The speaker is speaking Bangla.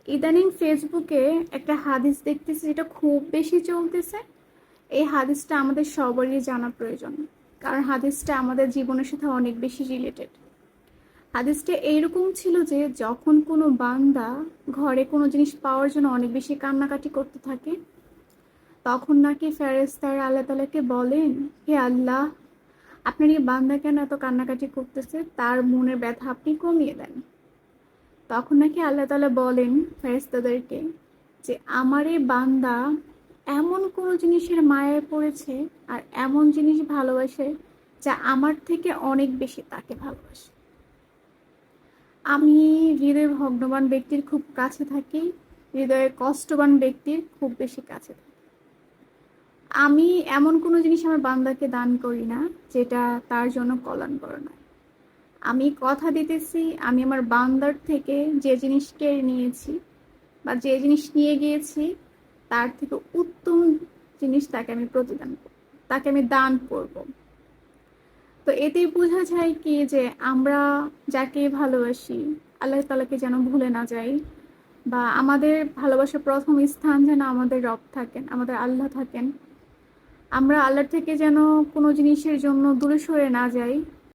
ইদানিং ফেসবুকে একটা হাদিস দেখতেছি যেটা খুব বেশি চলতেছে। এই হাদিসটা আমাদের সবারই জানা প্রয়োজন, কারণ হাদিসটা আমাদের জীবনের সাথে অনেক বেশি রিলেটেড। হাদিসটা এইরকম ছিল যে যখন কোনো বান্দা ঘরে কোনো জিনিস পাওয়ার জন্য অনেক বেশি কান্নাকাটি করতে থাকে, তখন নাকি ফেরেশতারা আল্লাহ তাআলাকে বলেন, হে আল্লাহ, আপনার এই বান্দা কেন এত কান্নাকাটি করতেছে, তার মনের ব্যথা আপনি কমিয়ে দেন। তখন নাকি আল্লাহ তাআলা বলেন ফেরেশতাদেরকে যে আমার এই বান্দা এমন কোনো জিনিসের মায়ায় পড়েছে আর এমন জিনিস ভালোবাসে যা আমার থেকে অনেক বেশি তাকে ভালোবাসে। আমি হৃদয় ভগ্নবান ব্যক্তির খুব কাছে থাকি, হৃদয়ে কষ্টবান ব্যক্তির খুব বেশি কাছে থাকি। আমি এমন কোনো জিনিস আমার বান্দাকে দান করি না যেটা তার জন্য কল্যাণকর নয়। আমি কথা দিতেছি, আমি আমার বান্দার থেকে যে জিনিস কেড়ে নিয়েছি বা যে জিনিস নিয়ে গিয়েছি তার থেকে উত্তম জিনিস তাকে আমি প্রতিদান করব, তাকে আমি দান করব। তো এতেই বোঝা যায় কি যে আমরা যাকে ভালোবাসি আল্লাহ তাআলাকে যেন ভুলে না যাই, বা আমাদের ভালোবাসার প্রথম স্থান যেন আমাদের রব থাকেন, আমাদের আল্লাহ থাকেন। আমরা আল্লাহর থেকে যেন কোনো জিনিসের জন্য দূরে সরে না যাই,